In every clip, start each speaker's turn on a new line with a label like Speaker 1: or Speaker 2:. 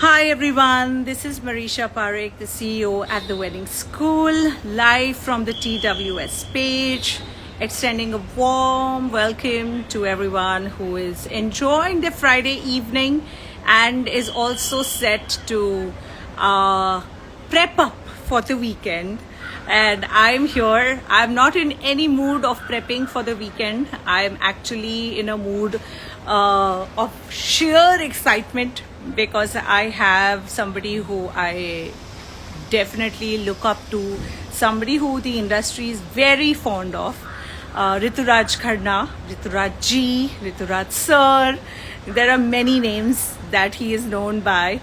Speaker 1: Hi everyone, this is Marisha Parekh, the CEO at The Wedding School, live from the TWS page, extending a warm welcome to everyone who is enjoying the Friday evening and is also set to prep up for the weekend. And I'm here. I'm not in any mood of prepping for the weekend. I'm actually in a mood of sheer excitement because I have somebody who I definitely look up to, somebody who the industry is very fond of. Rituraj Kharna, Rituraj Ji, Rituraj Sir. There are many names that he is known by.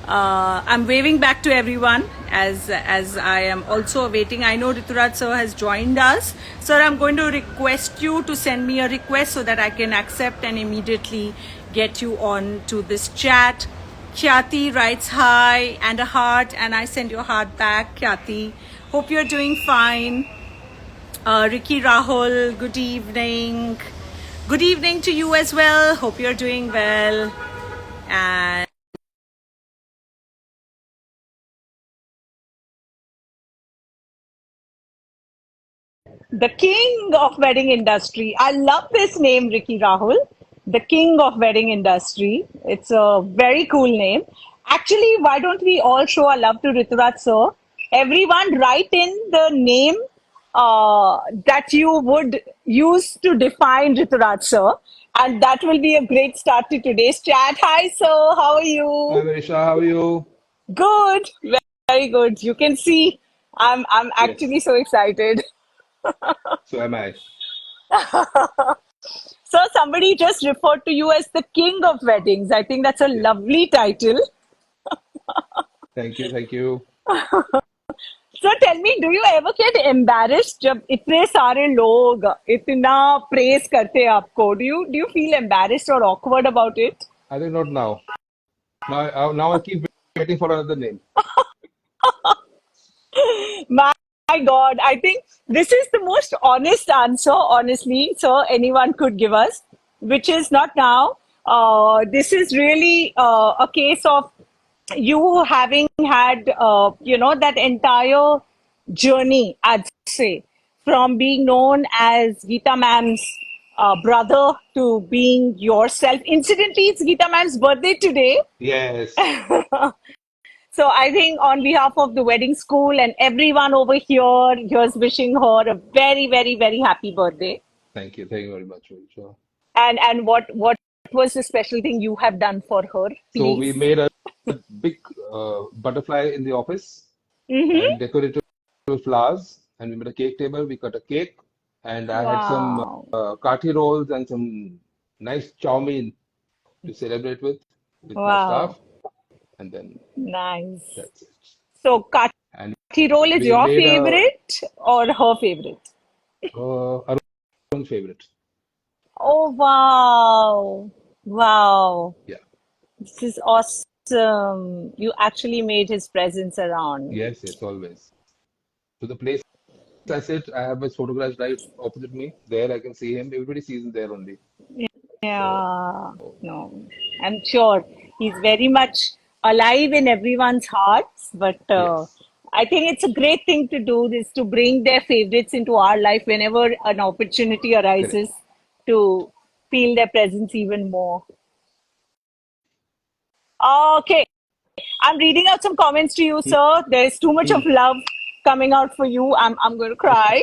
Speaker 1: I'm waving back to everyone as I am also waiting. I know Rituraj sir has joined us. Sir, I'm going to request you to send me a request so that I can accept and immediately get you on to this chat. Khyati writes hi and a heart, and I send your heart back, Khyati. Hope you're doing fine. Ricky Rahul, good evening. Good evening to you as well. Hope you're doing well. And the king of wedding industry. I love this name, Ricky Rahul. The king of wedding industry. It's a very cool name. Actually, why don't we all show our love to Rituraj sir? Everyone write in the name that you would use to define Rituraj sir. And that will be a great start to today's chat. Hi sir, how are
Speaker 2: Hi
Speaker 1: you?
Speaker 2: Marisha, how are you?
Speaker 1: Good, very good. You can see I'm actually
Speaker 2: Yes,
Speaker 1: so excited.
Speaker 2: so am I.
Speaker 1: So somebody just referred to you as the king of weddings. I think that's a
Speaker 2: Yeah.
Speaker 1: lovely title.
Speaker 2: Thank you, thank you.
Speaker 1: So tell me, do you ever get embarrassed जब इतने सारे लोग इतना praise करते हैं आपको? Do you feel embarrassed or awkward about it?
Speaker 2: I think not now. Now I keep waiting for another name.
Speaker 1: My God, I think this is the most honest answer, honestly, sir, anyone could give us, which is not now. This is really a case of you having had, that entire journey, I'd say, from being known as Geeta ma'am's brother to being yourself. Incidentally, it's Geeta ma'am's birthday today.
Speaker 2: Yes.
Speaker 1: So I think on behalf of the wedding school and everyone over here, here's wishing her a very, very, very happy birthday.
Speaker 2: Thank you very much, Marisha.
Speaker 1: And what was the special thing you have done for her,
Speaker 2: So we
Speaker 1: please?
Speaker 2: made a big butterfly in the office and decorated with flowers. And we made a cake table. We cut a cake, and I had some
Speaker 1: Wow.
Speaker 2: kathi rolls and some nice chow mein to celebrate with my
Speaker 1: Wow.
Speaker 2: staff. And then
Speaker 1: Nice.
Speaker 2: that's it.
Speaker 1: So
Speaker 2: And
Speaker 1: Kathi roll is
Speaker 2: we
Speaker 1: your
Speaker 2: made a
Speaker 1: favorite or her favorite?
Speaker 2: Arun favorite.
Speaker 1: Oh wow. Wow.
Speaker 2: Yeah.
Speaker 1: This is awesome. You actually made his presence around.
Speaker 2: Yes, yes, always. So the place I sit, I have his photographs right opposite me. There I can see him. Everybody sees him there only. So
Speaker 1: Yeah, no, I'm sure he's very much alive in everyone's hearts. But
Speaker 2: yes,
Speaker 1: I think it's a great thing to do this to bring their favorites into our life whenever an opportunity
Speaker 2: correct.
Speaker 1: arises to feel their presence even more. Okay, I'm reading out some comments to you, sir. There's too much of
Speaker 2: Hmm.
Speaker 1: love coming out for you. I'm going to cry.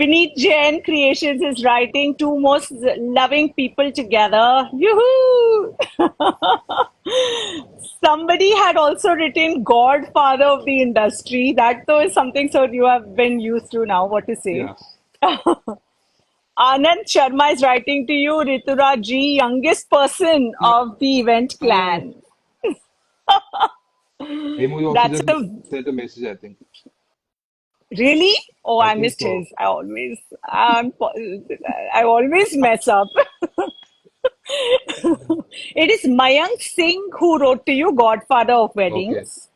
Speaker 1: Vineet Jain Creations is writing two most loving people together. Yoo-hoo! Somebody had also written Godfather of the industry. That though is something so you have been used to now. What to say?
Speaker 2: Yeah.
Speaker 1: Anand Sharma is writing to you, Ritura Ji, youngest person of the event
Speaker 2: Oh,
Speaker 1: clan.
Speaker 2: Hemu also
Speaker 1: That's
Speaker 2: just
Speaker 1: a
Speaker 2: sent a message, I think.
Speaker 1: really. Oh,
Speaker 2: I
Speaker 1: I
Speaker 2: think
Speaker 1: missed
Speaker 2: so.
Speaker 1: his. I always mess up. It is Mayank Singh who wrote to you, Godfather of
Speaker 2: Okay.
Speaker 1: Weddings.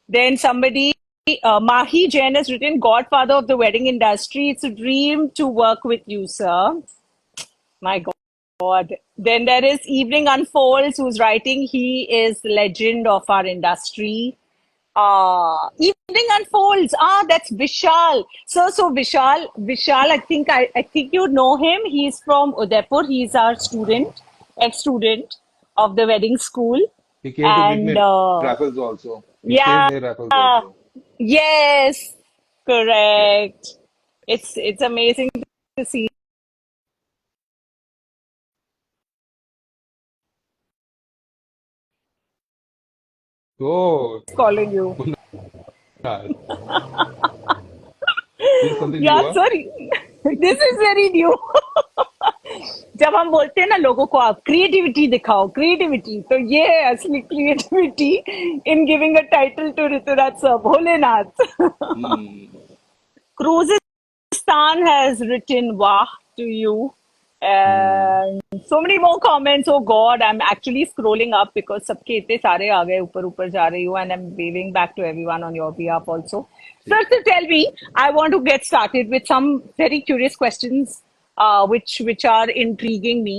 Speaker 1: Then somebody, Mahi Jain has written, Godfather of the wedding industry. It's a dream to work with you, sir. My God. God. Then there is Evening Unfolds, who's writing. He is legend of our industry. Evening Unfolds. That's Vishal. So Vishal. I think you know him. He's from Udaipur. He's our student, ex-student of the wedding school,
Speaker 2: He came to meet me
Speaker 1: and
Speaker 2: at Raffles also. He stays
Speaker 1: yeah,
Speaker 2: near Raffles also.
Speaker 1: yes,
Speaker 2: Yeah.
Speaker 1: correct. It's amazing to see.
Speaker 2: Oh,
Speaker 1: Calling you.
Speaker 2: Kunal, this is something new,
Speaker 1: Yeah,
Speaker 2: huh?
Speaker 1: sorry. This is very new. जब हम बोलते हैं ना लोगों को आप creativity दिखाओ creativity तो ये है असली creativity in giving a title to Rituraj sir Bholenath
Speaker 2: Hmm.
Speaker 1: Cruzistan has written Wah to you.
Speaker 2: Hmm.
Speaker 1: And so many more comments. Oh God, I'm actually scrolling up because सबके इतने सारे आ गए ऊपर ऊपर जा रही हूँ and I'm waving back to everyone on your behalf also. Sir,
Speaker 2: ठीक
Speaker 1: so
Speaker 2: है.
Speaker 1: tell me, I want to get started with some very curious questions, which are intriguing me.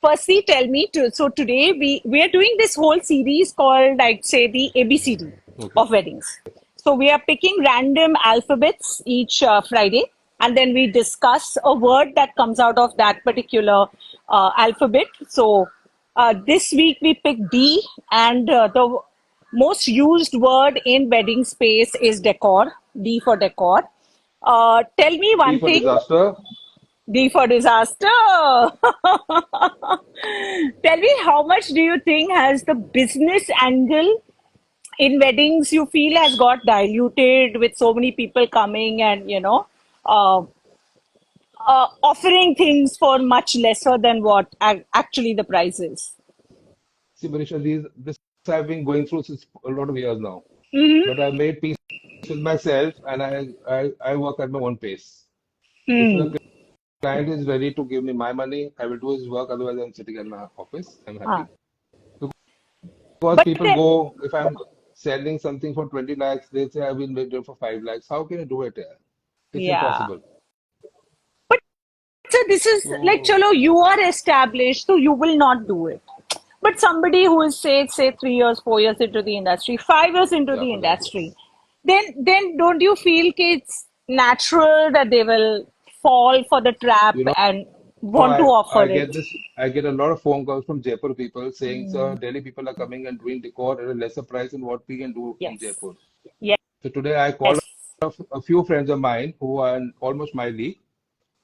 Speaker 1: Firstly, tell me. So today we are doing this whole series called, I'd say, the ABCD
Speaker 2: Okay.
Speaker 1: of weddings. So we are picking random alphabets each Friday, and then we discuss a word that comes out of that particular alphabet. So this week we picked D, and the most used word in wedding space is decor. D for decor. Tell me
Speaker 2: D
Speaker 1: one
Speaker 2: for
Speaker 1: thing.
Speaker 2: disaster.
Speaker 1: D for disaster. Tell me, how much do you think has the business angle in weddings you feel has got diluted with so many people coming and uh, offering things for much lesser than what actually the price is.
Speaker 2: See, Manisha, this I've been going through since a lot of years now.
Speaker 1: Hmm.
Speaker 2: But I made peace with myself and I work at my own pace. If the
Speaker 1: Hmm.
Speaker 2: client is ready to give me my money, I will do his work. Otherwise, I'm sitting in my office. I'm
Speaker 1: Huh.
Speaker 2: happy. Because
Speaker 1: But
Speaker 2: people
Speaker 1: then,
Speaker 2: go, if I'm selling something for 20 lakhs, they say I've been made it for 5 lakhs. How can you do it here? It's
Speaker 1: yeah.
Speaker 2: impossible.
Speaker 1: But so this is like,
Speaker 2: So,
Speaker 1: chalo, you are established, so you will not do it. But somebody who is say 3 years, 4 years into the industry, 5 years into
Speaker 2: yeah,
Speaker 1: the
Speaker 2: for example.
Speaker 1: industry, then don't you feel it's natural that they will fall for the trap
Speaker 2: You know,
Speaker 1: and want to offer it?
Speaker 2: I get a lot of phone calls from Jaipur people saying, sir, Delhi people are coming and doing decor at a lesser price than what we can do in
Speaker 1: Yes.
Speaker 2: Jaipur.
Speaker 1: Yes.
Speaker 2: So today I called a few friends of mine who are in almost my league.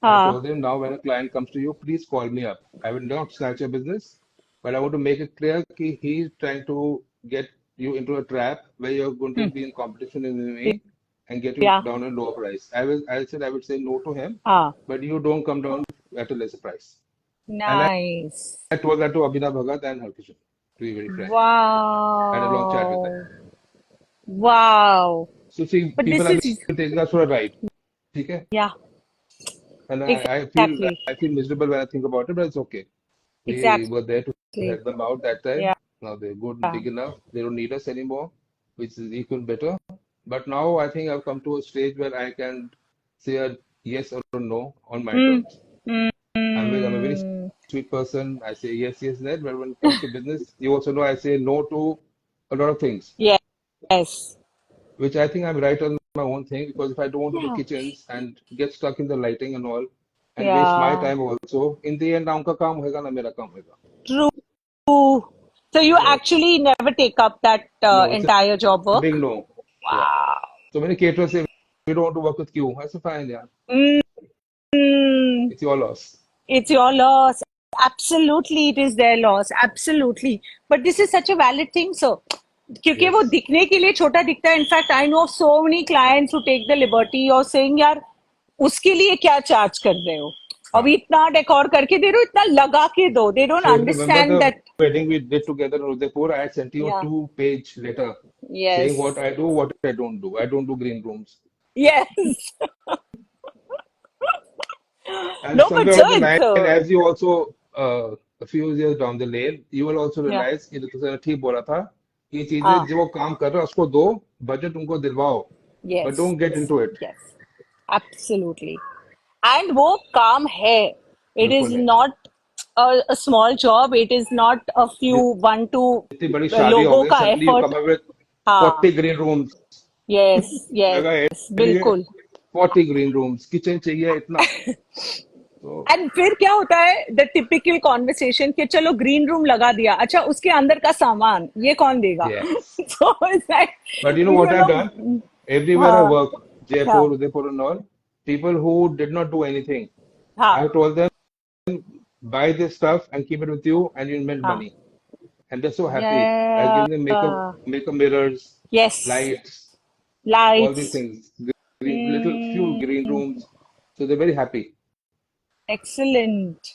Speaker 2: I
Speaker 1: Uh,
Speaker 2: told them now when a client comes to you, please call me up. I will not snatch your business, but I want to make it clear that he's trying to get you into a trap where you're going to be in competition with me and get you
Speaker 1: yeah.
Speaker 2: down a lower price. I said I would say no to him,
Speaker 1: Ah.
Speaker 2: but you don't come down at a lesser price. And
Speaker 1: Nice.
Speaker 2: I told that to Abhinav Bhagat and Harkishan, to be very frank. I had a long chat with them.
Speaker 1: Wow. Wow.
Speaker 2: So see,
Speaker 1: But
Speaker 2: people
Speaker 1: this
Speaker 2: are
Speaker 1: is,
Speaker 2: taking us for a ride. Okay?
Speaker 1: yeah,
Speaker 2: And
Speaker 1: exactly.
Speaker 2: I feel miserable when I think about it, but it's okay. We
Speaker 1: Exactly.
Speaker 2: were there to help them out that time.
Speaker 1: Yeah.
Speaker 2: Now they're good and big enough. They don't need us anymore, which is even better. But now I think I've come to a stage where I can say a yes or a no on my
Speaker 1: Mm.
Speaker 2: terms. I'm a very
Speaker 1: Mm.
Speaker 2: sweet person. I say yes, yes, that. But when it comes to business, you also know I say no to a lot of things,
Speaker 1: Yes. Yes.
Speaker 2: which I think I'm right on my own thing because if I don't do the
Speaker 1: Yeah.
Speaker 2: kitchens and get stuck in the lighting and all and waste my
Speaker 1: Yeah.
Speaker 2: time also, in the end, ना उनका काम होएगा ना मेरा काम होएगा.
Speaker 1: True. So you
Speaker 2: So
Speaker 1: actually never take up that
Speaker 2: no, it's
Speaker 1: entire job
Speaker 2: a
Speaker 1: work?
Speaker 2: big no. Yeah.
Speaker 1: Wow.
Speaker 2: So many caterers say we don't want to work with you. I say fine, yeah.
Speaker 1: Mm.
Speaker 2: It's your loss.
Speaker 1: It's your loss. Absolutely, it is their loss. Absolutely. But this is such a valid thing, sir. क्योंकि वो
Speaker 2: Yes.
Speaker 1: दिखने के लिए छोटा दिखता है. In fact I know of so many clients who take the liberty और saying यार उसके लिए क्या चार्ज कर रहे हो अभी
Speaker 2: हाँ.
Speaker 1: इतना डेकोर करके दे रहे हो इतना लगा के दो they don't
Speaker 2: So if you remember
Speaker 1: understand
Speaker 2: the
Speaker 1: that
Speaker 2: wedding we did together in Udaipur, I had sent you a
Speaker 1: या
Speaker 2: 2-page letter saying
Speaker 1: yes
Speaker 2: what I do, what I don't do. I don't do green rooms.
Speaker 1: Yes
Speaker 2: And
Speaker 1: no but
Speaker 2: somewhere on the
Speaker 1: सर
Speaker 2: line,
Speaker 1: it's
Speaker 2: as you also a few years down the lane, you will also
Speaker 1: या
Speaker 2: realize कि तुमने ठीक बोला था ये चीजें
Speaker 1: हाँ
Speaker 2: जो वो काम कर रहा है उसको दो बजट उनको दिलवाओ but
Speaker 1: yes
Speaker 2: don't get into it.
Speaker 1: Yes absolutely and वो काम है इट इज
Speaker 2: बिल्कुल है.
Speaker 1: Not a small job. It is not a few one two
Speaker 2: इतनी बड़ी शादी हो
Speaker 1: लोगों
Speaker 2: गई,
Speaker 1: का
Speaker 2: suddenly you come
Speaker 1: effort.
Speaker 2: up with
Speaker 1: हाँ,
Speaker 2: 40 green rooms.
Speaker 1: yes,
Speaker 2: मैं कहा,
Speaker 1: yes,
Speaker 2: "ये लिए
Speaker 1: बिल्कुल.
Speaker 2: 40 green rooms, किचन चाहिए इतना." तो
Speaker 1: एंड फिर क्या होता है, द टिपिकल कॉन्वर्सेशन कि चलो ग्रीन रूम लगा दिया, अच्छा उसके अंदर का सामान ये कौन देगा?
Speaker 2: yes,
Speaker 1: So it's like,
Speaker 2: but you know what
Speaker 1: you
Speaker 2: I've
Speaker 1: know,
Speaker 2: done? Everywhere I
Speaker 1: हाँ,
Speaker 2: work,
Speaker 1: हाँ,
Speaker 2: Jaipur, Udaipur, and all, people who did not do anything, I
Speaker 1: हाँ,
Speaker 2: have told them, buy this stuff and keep it with you, and you'll make
Speaker 1: हाँ.
Speaker 2: money. And they're so happy. I've
Speaker 1: Yeah,
Speaker 2: given them makeup mirrors,
Speaker 1: yes,
Speaker 2: lights, all these
Speaker 1: lights.
Speaker 2: things, little few green
Speaker 1: Mm,
Speaker 2: rooms. So they're very happy.
Speaker 1: excellent.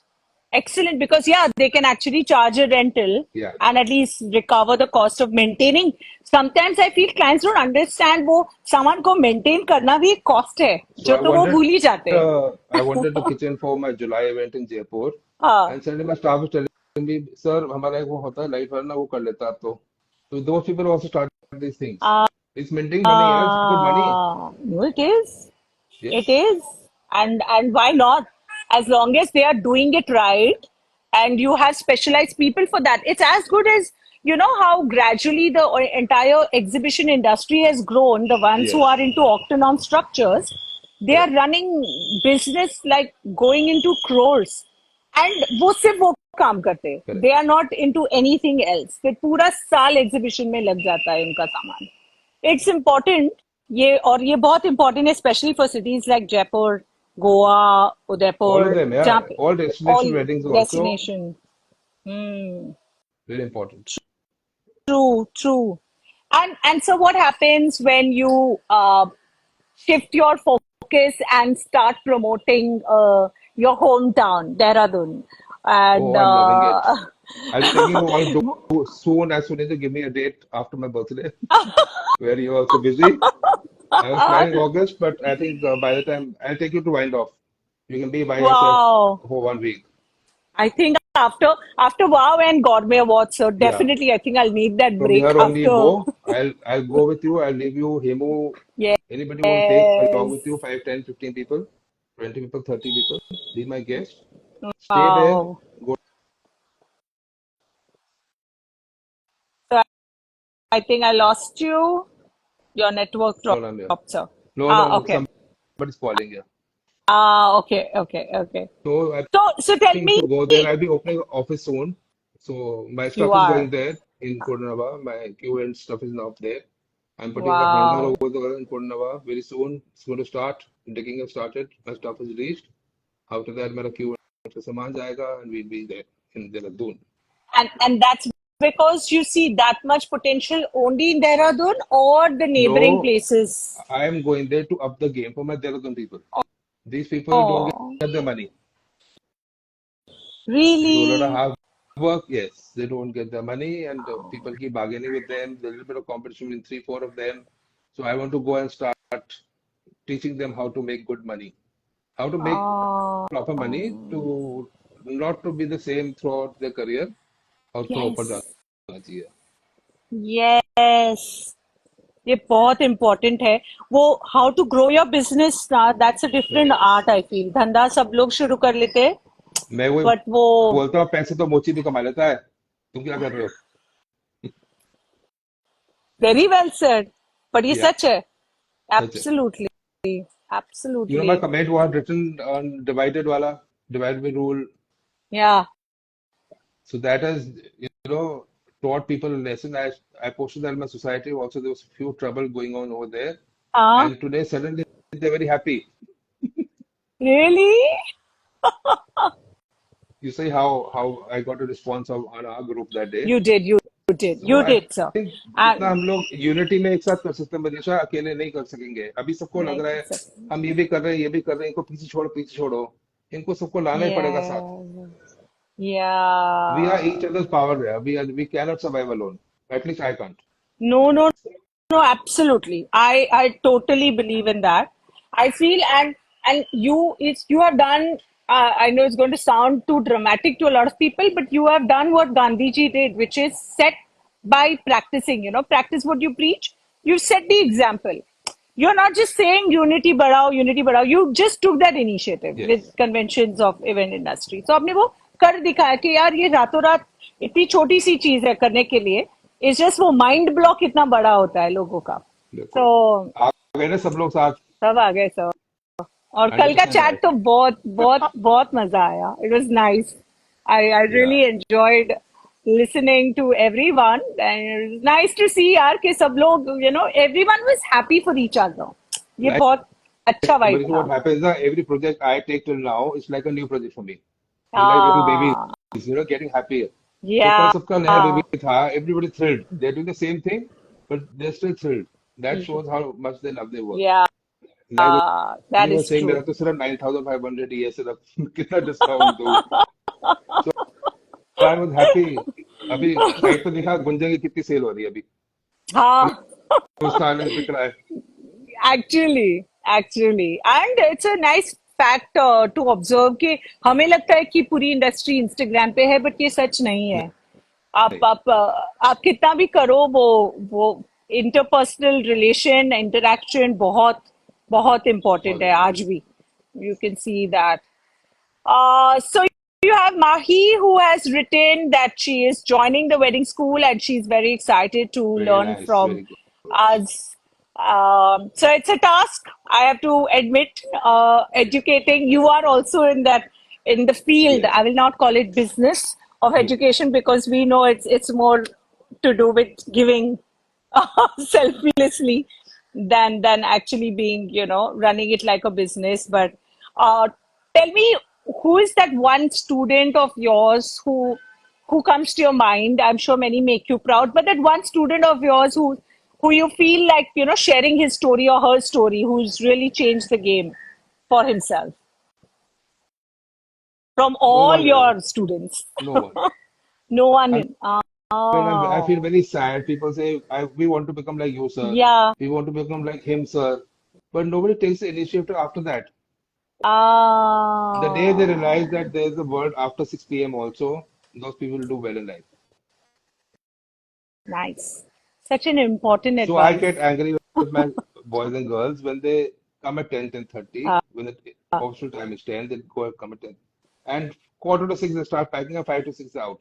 Speaker 1: Excellent, because yeah, they can actually charge a rental
Speaker 2: Yeah.
Speaker 1: and at least recover the cost of maintaining. Sometimes I feel clients don't understand वो सामान को maintain करना भी एक cost है,
Speaker 2: So
Speaker 1: जो तो वो भूल ही जाते हैं.
Speaker 2: I wanted the kitchen for my July event in Jaipur,
Speaker 1: हाँ.
Speaker 2: and suddenly my staff was telling me, "Sir, हमारा एक वो होता है लाइट वाला ना, वो कर लेता आप तो." So those people also started these things. It's minting money, yeah, it's good money.
Speaker 1: No, it is. It
Speaker 2: Yes.
Speaker 1: is. And why not? As long as they are doing it right and you have specialized people for that. It's as good as, you know, how gradually the entire exhibition industry has grown. The ones who are
Speaker 2: Yes.
Speaker 1: into octanon structures, they are
Speaker 2: Correct.
Speaker 1: running business like going into crores. And वो सिर्फ वो काम करते हैं.
Speaker 2: Correct.
Speaker 1: They are not into anything else. फिर पूरा साल exhibition में लग जाता है उनका सामान. It's important. ये और ये बहुत important है, especially for cities like Jaipur, Goa,
Speaker 2: All of
Speaker 1: Udaipur,
Speaker 2: them, yeah.
Speaker 1: जहाँ पे
Speaker 2: All
Speaker 1: all
Speaker 2: destination weddings also
Speaker 1: destination. Hmm.
Speaker 2: very important.
Speaker 1: True, true. And so what happens when you shift your focus and start promoting your hometown, Dehradun, and
Speaker 2: Oh, I'm loving it. I'll be taking you all as soon as you give me a date after my birthday, where you're also busy. I was planning August, but I think by the time I'll take you to Wind Off. You can be by yourself
Speaker 1: wow.
Speaker 2: for 1 week.
Speaker 1: I think after Wow and Gourmet Awards, so
Speaker 2: Yeah.
Speaker 1: definitely I think I'll need that
Speaker 2: From
Speaker 1: break
Speaker 2: here only you
Speaker 1: after.
Speaker 2: go. I'll go with you. I'll leave you Hemu.
Speaker 1: Yes.
Speaker 2: Anybody you want to take along with you, 5, 10, 15 people, 20 people, 30 people. Be my guest. Stay there.
Speaker 1: Wow.
Speaker 2: Go
Speaker 1: So I think I lost you. Your network
Speaker 2: on, I'm here.
Speaker 1: dropped, sir.
Speaker 2: No, no, no.
Speaker 1: Okay.
Speaker 2: Somebody's calling here.
Speaker 1: Okay, okay, okay.
Speaker 2: So I'm
Speaker 1: So tell
Speaker 2: thinking
Speaker 1: me,
Speaker 2: to go there. I'll be opening an office soon. So my
Speaker 1: you
Speaker 2: stuff is going
Speaker 1: are.
Speaker 2: there in Kodinava. My Q and stuff is now there. I'm putting my bhandar
Speaker 1: Wow.
Speaker 2: over there in Kodinava very soon. It's going to start. Digging has started. My stuff is reached. After that, मेरा Q and सामान जाएगा and we'll be there in Dehradun.
Speaker 1: And that's because you see that much potential only in Dehradun or the neighboring
Speaker 2: No,
Speaker 1: places.
Speaker 2: I am going there to up the game for my Dehradun people. These people don't
Speaker 1: Oh,
Speaker 2: get the money. They do a lot of
Speaker 1: really?
Speaker 2: hard work. Yes, they don't get the money, and people keep bargaining with them. There's a little bit of competition between three, four of them. So I want to go and start teaching them how to make good money, how to make
Speaker 1: Oh,
Speaker 2: proper money to not to be the same throughout their career और थोड़ा ऊपर
Speaker 1: yes.
Speaker 2: जाना चाहिए.
Speaker 1: Yes. ये बहुत important है वो. How to grow your business ना, that's a different
Speaker 2: Yes.
Speaker 1: Art. I feel धंधा सब लोग शुरू कर लेते हैं,
Speaker 2: मैं वही
Speaker 1: बट वो.
Speaker 2: बोलता हूँ पैसे तो मोची भी कमा लेता है. तुम क्या कर रहे हो?
Speaker 1: Very well said. बट ये
Speaker 2: Yeah,
Speaker 1: सच है.
Speaker 2: सच है.
Speaker 1: Absolutely.
Speaker 2: You know
Speaker 1: absolutely.
Speaker 2: my comment was written on divided wala, divide by rule.
Speaker 1: या.
Speaker 2: So that has, taught people a lesson. I posted that in my society. Also, there was few trouble going on over there.
Speaker 1: हाँ.
Speaker 2: And today, suddenly, they're very happy.
Speaker 1: Really.
Speaker 2: You see how I got a response on our group that day.
Speaker 1: You did, you did,
Speaker 2: So
Speaker 1: you
Speaker 2: I
Speaker 1: did sir.
Speaker 2: think जितना हम लोग unity में एक साथ कर सकते हैं मनीषा, अकेले नहीं कर सकेंगे. अभी सबको लग
Speaker 1: नहीं
Speaker 2: रहा
Speaker 1: कर
Speaker 2: है
Speaker 1: सकते.
Speaker 2: हम ये भी कर रहे हैं, ये भी कर रहे हैं, इनको पीछे छोड़ो. इनको सबको लाना ही पड़ेगा साथ.
Speaker 1: या.
Speaker 2: We are each other's power there. We cannot survive alone. At least I can't.
Speaker 1: No, no, no, absolutely. I totally believe in that. I feel and you have done. I know it's going to sound too dramatic to a lot of people, but you have done what Gandhi ji did, which is set by practicing. You know, practice what you preach. You set the example. You're not just saying unity बढ़ाओ, unity बढ़ाओ. You just took that initiative with
Speaker 2: Yes.
Speaker 1: conventions of event industry. So आपने वो कर दिखाया कि यार ये रातों रात इतनी छोटी सी चीज है करने के लिए, इट्स जस्ट वो माइंड ब्लॉक इतना बड़ा होता है लोगों का.
Speaker 2: बिल्कुल.
Speaker 1: तो
Speaker 2: आ गए ना सब लोग साथ.
Speaker 1: सब आ गए सब. और कल का
Speaker 2: 100%
Speaker 1: चैट
Speaker 2: राइट.
Speaker 1: तो बहुत बहुत बहुत मजा आया. It was nice. I
Speaker 2: yeah
Speaker 1: really enjoyed listening to everyone, and it was nice to see यार कि सब लोग everyone was happy for each other. ये
Speaker 2: लाइक
Speaker 1: बहुत अच्छा वाइब
Speaker 2: Manisha,
Speaker 1: था.
Speaker 2: what happens is every project I take till now is like a new project for me. They're like little babies,
Speaker 1: Ah,
Speaker 2: getting happier. So कल
Speaker 1: yeah.
Speaker 2: सबका नया baby था. Everybody thrilled. They're doing the same thing, but they're still thrilled. That shows how much they love their work.
Speaker 1: Yeah,
Speaker 2: Like
Speaker 1: that
Speaker 2: he was
Speaker 1: is
Speaker 2: saying,
Speaker 1: true.
Speaker 2: मेरा तो सिर्फ 9,500 ही है सिर्फ. कितना डिस्काउंट दूँ? So I was happy. अभी site पे देखा गुंजन की कितनी सेल हो रही है अभी.
Speaker 1: हाँ,
Speaker 2: हिंदुस्तान में बिक रहा है.
Speaker 1: Actually and it's a nice fact to observe कि हमें लगता है कि पूरी इंडस्ट्री इंस्टाग्राम पे है, बट ये सच नहीं है. आप
Speaker 2: नहीं.
Speaker 1: आप आप कितना भी करो, वो इंटरपर्सनल रिलेशन इंटरेक्शन बहुत बहुत
Speaker 2: बहुत
Speaker 1: इम्पोर्टेंट है
Speaker 2: जरूरी
Speaker 1: आज
Speaker 2: है.
Speaker 1: भी. You can see that. So you have Mahi, who has written that she is joining the wedding school and she's very excited to
Speaker 2: Very
Speaker 1: learn
Speaker 2: nice.
Speaker 1: from
Speaker 2: Very good.
Speaker 1: us. So it's a task, I have to admit. Educating, you are also in that, in the field.
Speaker 2: Yes.
Speaker 1: I will not call it business of education, because we know it's more to do with giving selflessly than actually being, running it like a business. But uh, tell me, who is that one student of yours who comes to your mind? I'm sure many make you proud, but that one student of yours who you feel like, sharing his story or her story, who's really changed the game for himself from
Speaker 2: No
Speaker 1: all
Speaker 2: one.
Speaker 1: your students.
Speaker 2: No one.
Speaker 1: No
Speaker 2: I
Speaker 1: one.
Speaker 2: mean, I feel
Speaker 1: Oh,
Speaker 2: very sad. People say, we want to become like you, sir.
Speaker 1: yeah.
Speaker 2: We want to become like him, sir. But nobody takes the initiative after that. The day they
Speaker 1: Ah,
Speaker 2: realize that there's a world after 6 p.m. also, those people will do well in life.
Speaker 1: nice. Such an important
Speaker 2: So I
Speaker 1: advice.
Speaker 2: get angry with my boys and girls when they come at 10, 10:30.
Speaker 1: Uh,
Speaker 2: When the official time is 10, they go come at 10. And quarter to 6, they start packing, and 5 to 6 out.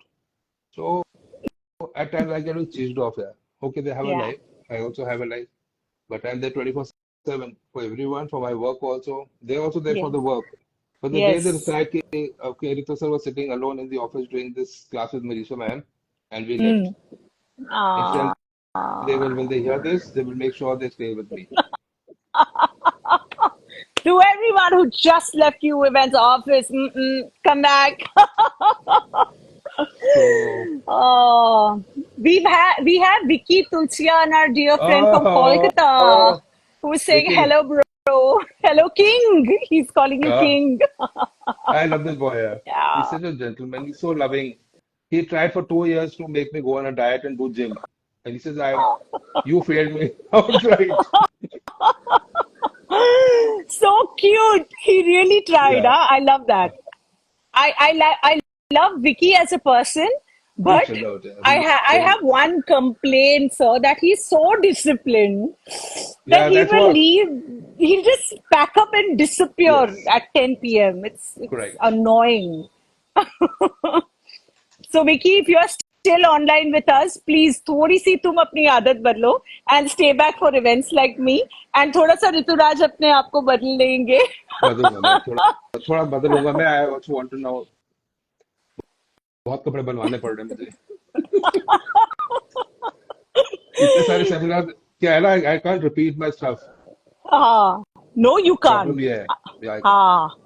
Speaker 2: So at times I get very cheesed off here. Okay, they have a
Speaker 1: yeah.
Speaker 2: life. I also have a life. But I'm there 24/7 for everyone, for my work also. They're also there for
Speaker 1: Yes.
Speaker 2: the work. But the day they
Speaker 1: Yes.
Speaker 2: decide, okay, Rito sir was sitting alone in the office doing this class with Marisha ma'am, and we left.
Speaker 1: Mm. Ah.
Speaker 2: Instead, when they hear this, they will make sure they stay with me.
Speaker 1: To everyone who just left you events office, come back.
Speaker 2: So,
Speaker 1: Oh, we have Vicky Tulsian, our dear friend from
Speaker 2: oh,
Speaker 1: Kolkata,
Speaker 2: oh,
Speaker 1: who is saying
Speaker 2: Vicky,
Speaker 1: hello, bro. Hello, King. He's calling you
Speaker 2: uh,
Speaker 1: King.
Speaker 2: I love this boy. He's
Speaker 1: Yeah.
Speaker 2: such a gentleman. He's so loving. He tried for 2 years to make me go on a diet and do gym. And he says, you failed me outright.
Speaker 1: So cute. He really tried.
Speaker 2: Yeah,
Speaker 1: Huh? I love that. I love Vicky as a person,
Speaker 2: he's
Speaker 1: but
Speaker 2: chilled out. Yeah. He's
Speaker 1: I
Speaker 2: very,
Speaker 1: have one complaint, sir, that he's so disciplined that
Speaker 2: yeah, that's what.
Speaker 1: he'll just pack up and disappear
Speaker 2: Yes,
Speaker 1: at 10 p.m. It's
Speaker 2: correct.
Speaker 1: annoying. So Vicky, if you're still online with us, please थोड़ी सी तुम अपनी आदत बदलो and stay back for events like me, and थोड़ा सा ऋतुराज अपने आप को बदल लेंगे.
Speaker 2: बदलूंगा मैं थोड़ा थोड़ा बदलूंगा मैं. I also want to know. बहुत कपड़े बनवाने पड़ रहे हैं मुझे. इतने सारे सेमिनार क्या है ना. I can't repeat my stuff.
Speaker 1: हाँ, no, you
Speaker 2: प्रॉब्लम
Speaker 1: can't.
Speaker 2: ये है. या आई कांट.
Speaker 1: हाँ,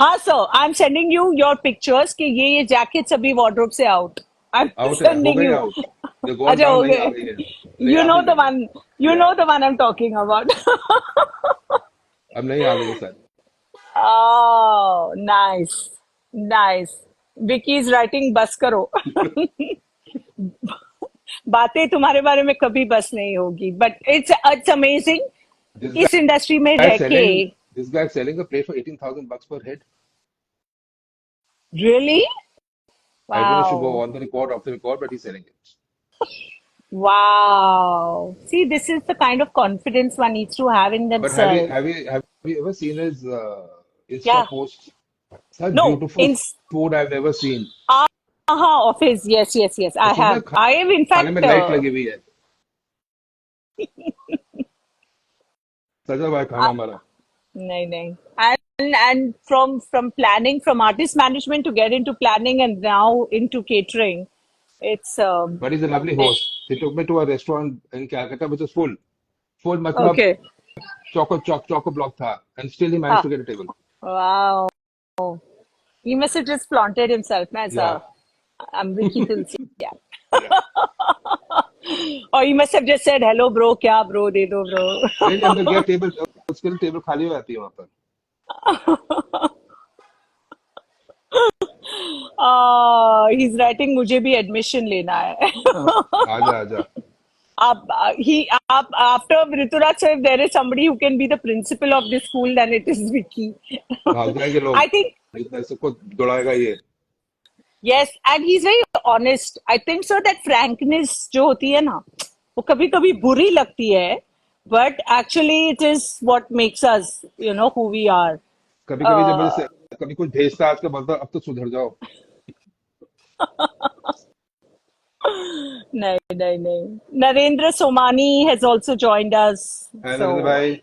Speaker 1: हाँ, sir. I'm sending you your pictures कि ये jackets अभी wardrobe से out. I'm
Speaker 2: आउट है. हो
Speaker 1: sending
Speaker 2: गई
Speaker 1: you.
Speaker 2: आउट. जो गॉन
Speaker 1: अच्छा
Speaker 2: डाउन
Speaker 1: हो
Speaker 2: नहीं आ
Speaker 1: गए.
Speaker 2: गई है. नहीं
Speaker 1: You
Speaker 2: आ
Speaker 1: know
Speaker 2: गई
Speaker 1: the
Speaker 2: मैंने.
Speaker 1: one. You
Speaker 2: या
Speaker 1: know the one I'm talking about.
Speaker 2: अब नहीं आ गई sir.
Speaker 1: Oh, nice, nice. Vicky is writing बस करो. बातें तुम्हारे बारे में कभी बस नहीं होगी. But it's amazing.
Speaker 2: दिस
Speaker 1: इस इंडस्ट्री में
Speaker 2: गाय
Speaker 1: रह के.
Speaker 2: Selling this guy selling a plate for $18,000 per head.
Speaker 1: Really?
Speaker 2: I don't know if she go
Speaker 1: Wow.
Speaker 2: on the record, off the record, but he's selling it.
Speaker 1: Wow. See, this is the kind of confidence one needs to have in
Speaker 2: But have you
Speaker 1: themselves.
Speaker 2: have you have you ever seen his Insta
Speaker 1: Yeah.
Speaker 2: post? Such
Speaker 1: No,
Speaker 2: beautiful
Speaker 1: in
Speaker 2: food I've never seen.
Speaker 1: office. Yes, yes, yes. I
Speaker 2: सुन रहे
Speaker 1: have. I have in
Speaker 2: खाने में
Speaker 1: fact.
Speaker 2: Light लगी हुई है, सजा हुआ है खाना हमारा.
Speaker 1: No, no. And from planning, from artist management to get into planning and now into catering, it's
Speaker 2: But he's a lovely
Speaker 1: it,
Speaker 2: host. He took me to a restaurant in Calcutta which was full मतलब
Speaker 1: okay.
Speaker 2: choco block था, and still he managed
Speaker 1: Ah,
Speaker 2: to get a table.
Speaker 1: wow. He must have just flaunted himself, na, as
Speaker 2: Yeah,
Speaker 1: a I'm Vicky Tulsi. Yeah.
Speaker 2: yeah.
Speaker 1: Or he must have just said, "Hello, bro, kya bro, de do, bro."
Speaker 2: नहीं अंदर गया table, उसके लिए table खाली हो जाती है वहां पर.
Speaker 1: He's writing, मुझे भी admission लेना है.
Speaker 2: आजा आजा.
Speaker 1: After Rituraj, so if there is somebody who can be the principal of this school, then it is Vicky.
Speaker 2: भाग जाएंगे
Speaker 1: I
Speaker 2: लोग,
Speaker 1: think,
Speaker 2: इतना सबको दौड़ाएगा ये.
Speaker 1: yes, and he's very honest. I think so that frankness जो होती है ना, वो कभी कभी बुरी लगती है, but actually it is what makes us, who we are.
Speaker 2: कभी कभी जब
Speaker 1: Uh,
Speaker 2: मुझे कभी कुछ भेजता है, आज का बोलता अब तो सुधर जाओ.
Speaker 1: no, no, no. Narendra Somani has also joined us.
Speaker 2: Narendra
Speaker 1: So
Speaker 2: भाई.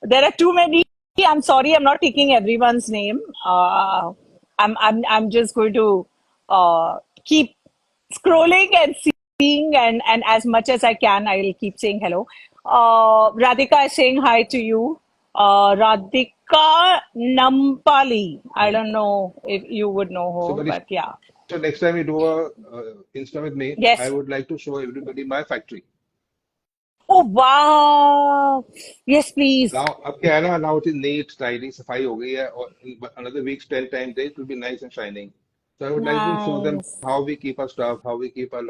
Speaker 1: there are too many. I'm sorry, I'm not taking everyone's name. I'm just going to keep scrolling and seeing, and as much as I can, I'll keep saying hello. Radhika is saying hi to you. Radhika Nampali. I don't know if you would know
Speaker 2: So
Speaker 1: her, but yeah.
Speaker 2: so next time you do a Insta with me, I
Speaker 1: Yes.
Speaker 2: would like to show everybody my factory.
Speaker 1: Oh wow. Yes, please.
Speaker 2: Now अब क्या है ना, now it is neat, tidy, सफाई हो गई है, और in another week's 10 time days it will be nice and shining. So I would like to show them
Speaker 1: Nice.
Speaker 2: how we keep our stuff, how we keep our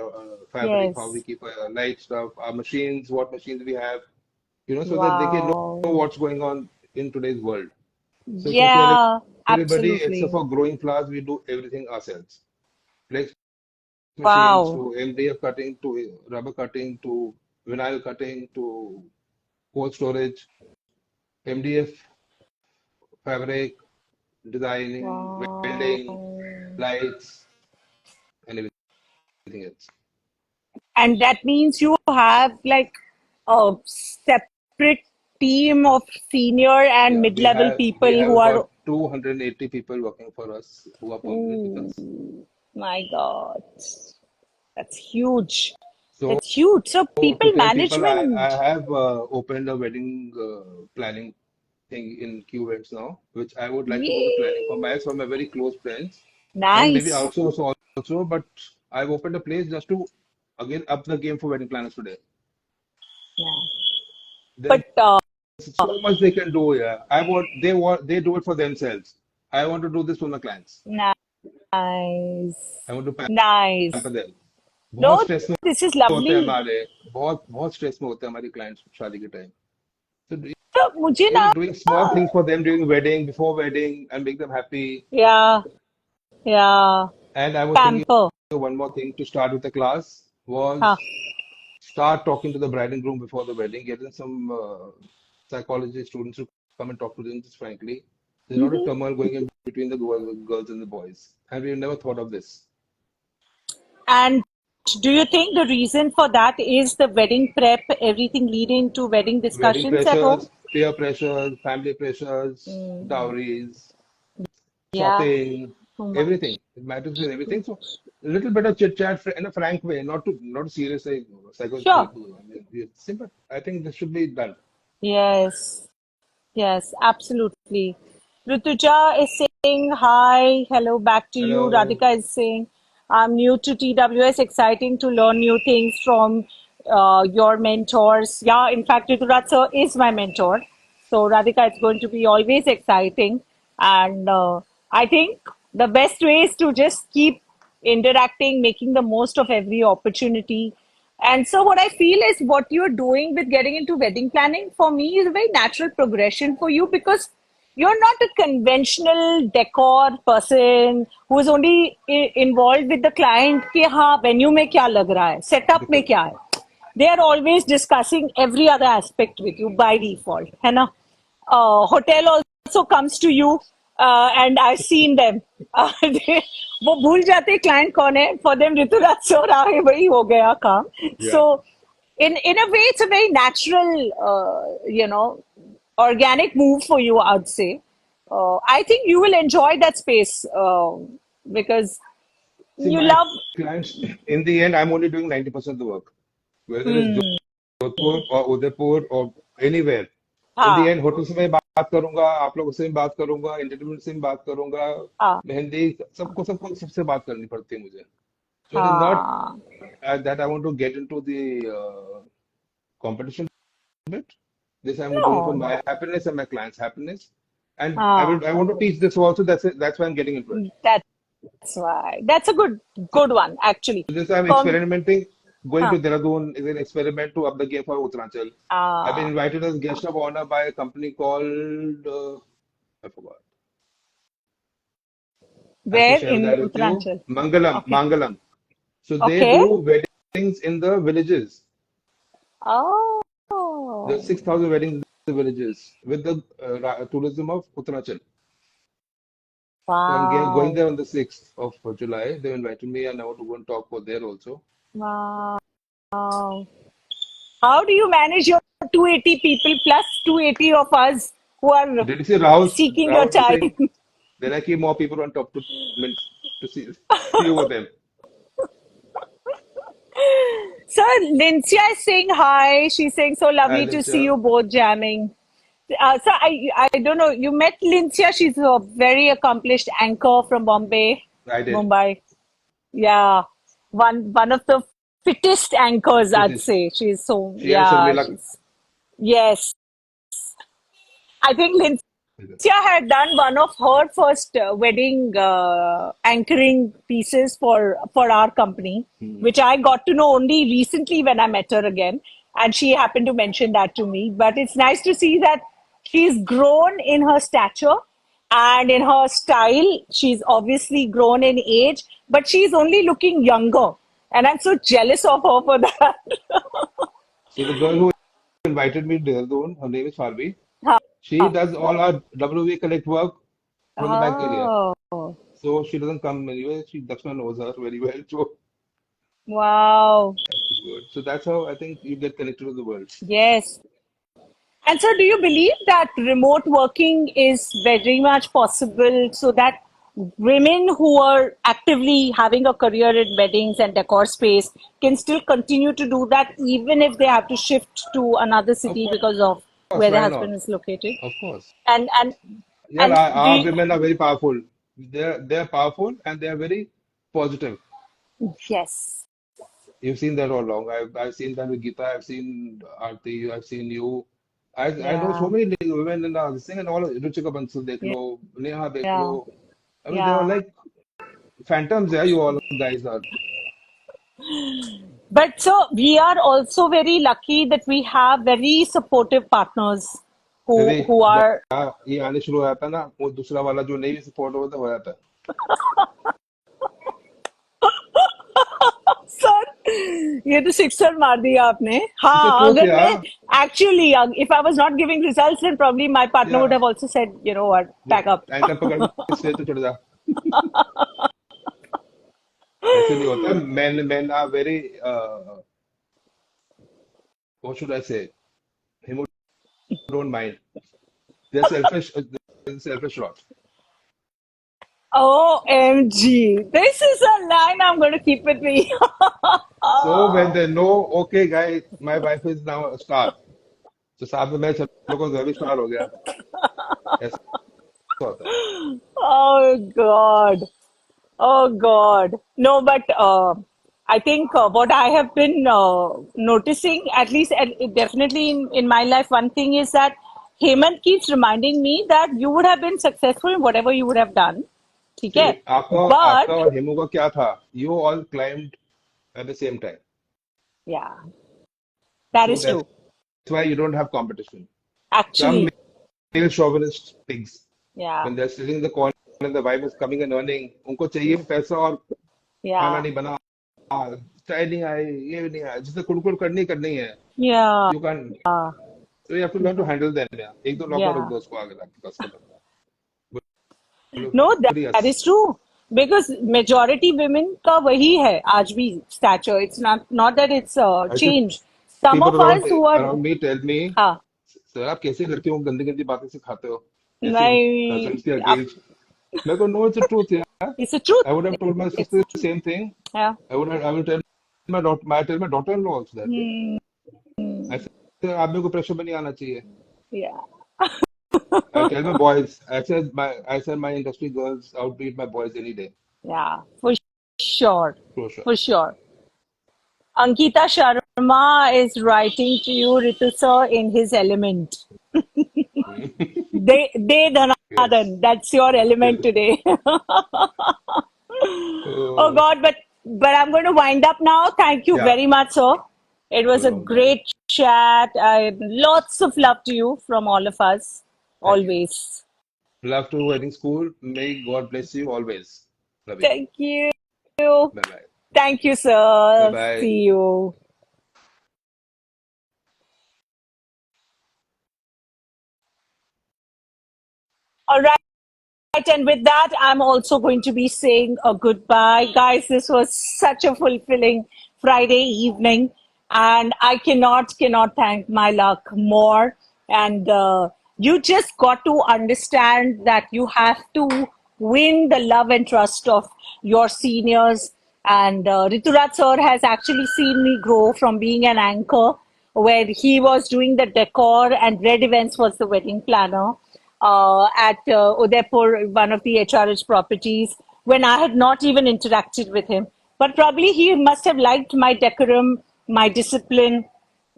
Speaker 2: fabric, how we
Speaker 1: Yes.
Speaker 2: keep our light stuff, our machines, what machines we have, so that they can know
Speaker 1: Wow.
Speaker 2: what's going on in today's world. So to
Speaker 1: Yeah,
Speaker 2: everybody, except
Speaker 1: absolutely.
Speaker 2: for growing flowers, we do everything ourselves. Flex machines
Speaker 1: Wow.
Speaker 2: to MDF cutting to rubber cutting to vinyl cutting to cold storage, MDF fabric, designing, welding,
Speaker 1: Wow.
Speaker 2: lights, and everything else.
Speaker 1: And that means you have like a separate team of senior and
Speaker 2: Yeah,
Speaker 1: mid-level
Speaker 2: we
Speaker 1: people
Speaker 2: have
Speaker 1: who are,
Speaker 2: about 280 people working for us who are permanent with
Speaker 1: oh
Speaker 2: us.
Speaker 1: my God, that's huge.
Speaker 2: So
Speaker 1: That's huge. So
Speaker 2: to
Speaker 1: people
Speaker 2: tell people, I
Speaker 1: management.
Speaker 2: have opened a wedding planning thing in QVents now, which I would like to do the planning for
Speaker 1: Yay.
Speaker 2: my very close friends and maybe
Speaker 1: Nice.
Speaker 2: outsource also. But I've opened a place just to again up the game for wedding planners today.
Speaker 1: Yeah.
Speaker 2: There's
Speaker 1: But
Speaker 2: so much they can do. Yeah, they do it for themselves. I want to do this for my clients.
Speaker 1: nice.
Speaker 2: I want to pamper
Speaker 1: Nice.
Speaker 2: them. बहुत
Speaker 1: No,
Speaker 2: stress में
Speaker 1: this is
Speaker 2: होते हैं
Speaker 1: lovely.
Speaker 2: हमारे, बहुत बहुत stress में होते हैं हमारे clients शादी के time. So
Speaker 1: तो मुझे ना
Speaker 2: doing small things for them during wedding, before wedding, and make them happy.
Speaker 1: या या
Speaker 2: And I was thinking
Speaker 1: pamper
Speaker 2: of one more thing to start with the class
Speaker 1: हाँ
Speaker 2: was start talking to the bride and groom before the wedding, getting some psychology students to come and talk to them just frankly. There's a lot of turmoil going in between the girls and the boys. And we never thought of this.
Speaker 1: and do you think the reason for that is the wedding prep, everything leading to wedding
Speaker 2: Wedding
Speaker 1: discussions at home?
Speaker 2: pressures, peer pressures, family pressures,
Speaker 1: Mm,
Speaker 2: dowries,
Speaker 1: yeah,
Speaker 2: shopping,
Speaker 1: too much.
Speaker 2: everything. It matters with everything. So a little bit of chit chat in a frank way, not serious like
Speaker 1: Sure.
Speaker 2: psychological. It's simple. I think this should be done.
Speaker 1: Yes. Yes, absolutely. Rituja is saying hi, hello back to you.
Speaker 2: Hello.
Speaker 1: Radhika is saying, I'm new to TWS, exciting to learn new things from your mentors. Yeah, in fact, Rituraj sir is my mentor. So, Radhika, it's going to be always exciting. And I think the best way is to just keep interacting, making the most of every opportunity. And so, what I feel is what you're doing with getting into wedding planning for me is a very natural progression for you because you're not a conventional decor person who is only involved with the client कि हाँ venue में क्या लग रहा है, setup में क्या है. They are always discussing every other aspect with you by default, है ना? Hotel also comes to you, and I've seen them. वो भूल जाते client कौन है. For them, ऋतुराज सर आए वही हो गया काम.
Speaker 2: Yeah.
Speaker 1: So, in a way, it's a very natural, organic move for you, I'd say. I think you will enjoy that space because
Speaker 2: See,
Speaker 1: you
Speaker 2: my
Speaker 1: love.
Speaker 2: clients, in the end, I'm only doing 90% of the work, whether it's Jodhpur or Udaipur or anywhere. In the
Speaker 1: हाँ
Speaker 2: end, hotel से मैं बात करूंगा, आप लोगों से भी बात करूंगा, एंटरटेनमेंट से भी बात करूंगा,
Speaker 1: हाँ
Speaker 2: मेहंदी सबको सबको सबसे बात करनी पड़ती है मुझे. So it is not
Speaker 1: हाँ
Speaker 2: that I want to get into the competition bit. This I'm doing for
Speaker 1: no
Speaker 2: my happiness and my clients' happiness. And
Speaker 1: हाँ
Speaker 2: I want to teach this also. That's why I'm getting into it.
Speaker 1: that's why that's a good one actually.
Speaker 2: So this I'm
Speaker 1: Com
Speaker 2: experimenting. Going to
Speaker 1: हाँ
Speaker 2: Dehradun is an experiment to up the game for Uttaranchal. I've been
Speaker 1: uh,
Speaker 2: invited as guest of honor by a company called I forgot. I can
Speaker 1: where
Speaker 2: share
Speaker 1: in
Speaker 2: that with you.
Speaker 1: Uttaranchal?
Speaker 2: Mangalam,
Speaker 1: Okay,
Speaker 2: Mangalam. So they
Speaker 1: okay.
Speaker 2: do weddings in the villages. There's
Speaker 1: Oh
Speaker 2: 6,000 weddings in the villages with the tourism of Uttaranchal. So I'm going
Speaker 1: wow
Speaker 2: there on the 6th of July. They invited me and I want to go and talk for there also.
Speaker 1: wow. How do you manage your 280 people plus 280 of us who are
Speaker 2: Did you see Rahul,
Speaker 1: seeking your
Speaker 2: Rahul
Speaker 1: time?
Speaker 2: saying, then I keep more people on top to, I mean, to see over them.
Speaker 1: So Lincia is saying hi. She's saying so lovely to see
Speaker 2: Alicia,
Speaker 1: you both jamming. So I don't know. You met Lincia. She's a very accomplished anchor from Bombay,
Speaker 2: I did.
Speaker 1: Mumbai. Yeah, one of the fittest anchors,
Speaker 2: It
Speaker 1: I'd
Speaker 2: is.
Speaker 1: say. She's so
Speaker 2: She and
Speaker 1: yeah.
Speaker 2: Sharmila.
Speaker 1: Yes. I think Lincia had done one of her first wedding anchoring pieces for our company, which I got to know only recently when I met her again, and she happened to mention that to me. But it's nice to see that she's grown in her stature and in her style. She's obviously grown in age, but she's only looking younger, and I'm so jealous of her for that.
Speaker 2: So the girl who invited me to Dehradun, her name is Farbi.
Speaker 1: Huh.
Speaker 2: She does all our WA Connect work from the bank area.
Speaker 1: Oh,
Speaker 2: So she doesn't come anywhere. Dakshna knows her very well. So
Speaker 1: wow.
Speaker 2: that's good. So that's how I think you get connected to the world.
Speaker 1: Yes. And so, do you believe that remote working is very much possible so that women who are actively having a career in weddings and decor space can still continue to do that even if they have to shift to another
Speaker 2: Of
Speaker 1: city because of
Speaker 2: course,
Speaker 1: where their
Speaker 2: why
Speaker 1: husband
Speaker 2: not?
Speaker 1: is located?
Speaker 2: Of course.
Speaker 1: And and
Speaker 2: Yeah,
Speaker 1: and do
Speaker 2: our
Speaker 1: you,
Speaker 2: women are very powerful. They're powerful and they're very positive.
Speaker 1: yes,
Speaker 2: You've seen that all along. I've seen that with Geeta. I've seen Aarti. I've seen you. I know so
Speaker 1: yeah,
Speaker 2: many women in the thing and all. Ruchika Bansal dekh
Speaker 1: yeah,
Speaker 2: lo, Neha dekh lo.
Speaker 1: yeah,
Speaker 2: I mean, they are
Speaker 1: yeah.
Speaker 2: like phantoms. Yeah, you all guys are.
Speaker 1: But so we are also very lucky that we have very supportive partners
Speaker 2: अरे
Speaker 1: who are.
Speaker 2: जहाँ ये आने शुरू हो जाता है ना, वो दूसरा वाला जो नहीं सपोर्ट होता हो जाता है.
Speaker 1: सर ये तो सिक्सर मार दिया आपने.
Speaker 2: इसे
Speaker 1: हाँ,
Speaker 2: तो
Speaker 1: अगर
Speaker 2: क्या?
Speaker 1: मैं actually if I was not giving results then probably my partner
Speaker 2: या
Speaker 1: would have also said, you know what, pack up.
Speaker 2: Anchor पकड़ के स्टेज पे चढ़ जा. ऐसे नहीं होता. Men are very what should I say? Him don't mind. They're selfish. They're selfish lot.
Speaker 1: OMG, this is a line I'm going to keep with me.
Speaker 2: So when they know, okay, guys, my wife is now a star. तो साथ में मैं चलो को घर भी star हो गया. ऐसा होता है.
Speaker 1: Oh God. Oh God. No, but I think what I have been noticing, at least definitely in my life, one thing is that Hemant keeps reminding me that you would have been successful in whatever you would have done. ठीक
Speaker 2: See,
Speaker 1: है?
Speaker 2: आपका
Speaker 1: But
Speaker 2: और हेमू का क्या था? You all climbed at the same time.
Speaker 1: yeah, that
Speaker 2: So
Speaker 1: is
Speaker 2: that's
Speaker 1: true.
Speaker 2: why you don't have competition. Some
Speaker 1: Actually,
Speaker 2: male chauvinist pigs,
Speaker 1: yeah,
Speaker 2: when they're sitting in the corner and the wife is coming and earning, उनको चाहिए पैसा और खाना
Speaker 1: yeah,
Speaker 2: नहीं बना, चाय नहीं आई, ये भी नहीं आया, जिसे कुड़कुड़ करनी है.
Speaker 1: yeah,
Speaker 2: You can't. So you have to learn to handle them. Yeah. एक दो नौकर रख
Speaker 1: yeah.
Speaker 2: दो उसको आगे लाके बस खत्म.
Speaker 1: No,
Speaker 2: Nobody
Speaker 1: that
Speaker 2: has.
Speaker 1: is true. Because majority women का वही है आज भी stature. It's not that it's
Speaker 2: I said,
Speaker 1: changed. Some
Speaker 2: people
Speaker 1: of us who are
Speaker 2: around me tell me,
Speaker 1: हाँ
Speaker 2: सर आप कैसे लड़कियों को गंदी गंदी बातें सिखाते हो जैसे
Speaker 1: नहीं
Speaker 2: कजन्स के
Speaker 1: आप
Speaker 2: अगेंस्ट. मैं को नो इट्स ट्रूथ यार.
Speaker 1: it's the truth.
Speaker 2: I would have told my
Speaker 1: It's
Speaker 2: sister
Speaker 1: the
Speaker 2: the
Speaker 1: truth.
Speaker 2: same thing.
Speaker 1: Yeah.
Speaker 2: I will tell my daughter-in-law also that way. I said आप मेरे को pressure में नहीं आना चाहिए.
Speaker 1: Yeah.
Speaker 2: I tell my boys. I said my industry girls outbeat my boys any day.
Speaker 1: Yeah. For sure.
Speaker 2: For sure.
Speaker 1: For sure. Ankita Sharma is writing to you, Ritu sir, in his element. De
Speaker 2: Yes.
Speaker 1: Dhanadhan. That's your element
Speaker 2: Yes.
Speaker 1: today. Oh
Speaker 2: Uh,
Speaker 1: God, but I'm going to wind up now. Thank you
Speaker 2: yeah.
Speaker 1: very much, sir. It was a
Speaker 2: Bye.
Speaker 1: great chat. Lots of love to you from all of us.
Speaker 2: Thank you.
Speaker 1: Always.
Speaker 2: Love to wedding school. May God bless you always. Love you.
Speaker 1: Thank you.
Speaker 2: Bye bye.
Speaker 1: Thank you,
Speaker 2: Bye
Speaker 1: sir.
Speaker 2: bye.
Speaker 1: See you. All right. And with that, I'm also going to be saying a goodbye. Guys, this was such a fulfilling Friday evening, and I cannot thank my luck more. And you just got to understand that you have to win the love and trust of your seniors. And Riturat sir has actually seen me grow from being an anchor, where he was doing the decor and Red Events was the wedding planner at Udaipur, one of the HRH properties, when I had not even interacted with him. But probably he must have liked my decorum, my discipline,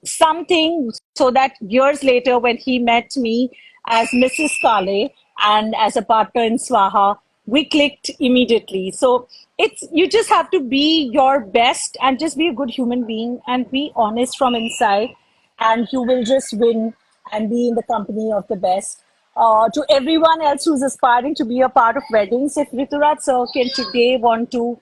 Speaker 1: something, so that years later, when he met me as Mrs. Kale and as a partner in Swaha, we clicked immediately. So it's you just have to be your best and just be a good human being and be honest from inside, and you will just win and be in the company of the best. To everyone else who's aspiring to be a part of weddings, if Riturat sir can today want to,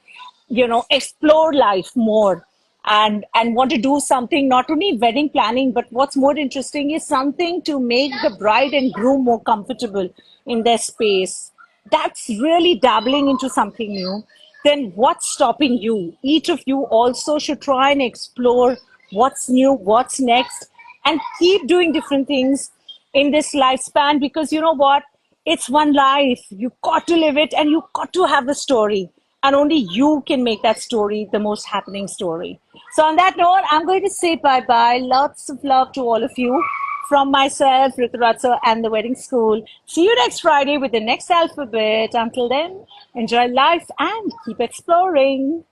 Speaker 1: explore life more and want to do something, not only wedding planning, but what's more interesting is something to make the bride and groom more comfortable in their space. That's really dabbling into something new. Then what's stopping you? Each of you also should try and explore what's new, what's next, and keep doing different things in this lifespan, because you know what? It's one life. You got to live it and you got to have a story. And only you can make that story the most happening story. So, on that note, I'm going to say bye bye. Lots of love to all of you from myself, Rituratsa, and the wedding school. See you next Friday with the next alphabet. Until then, enjoy life and keep exploring.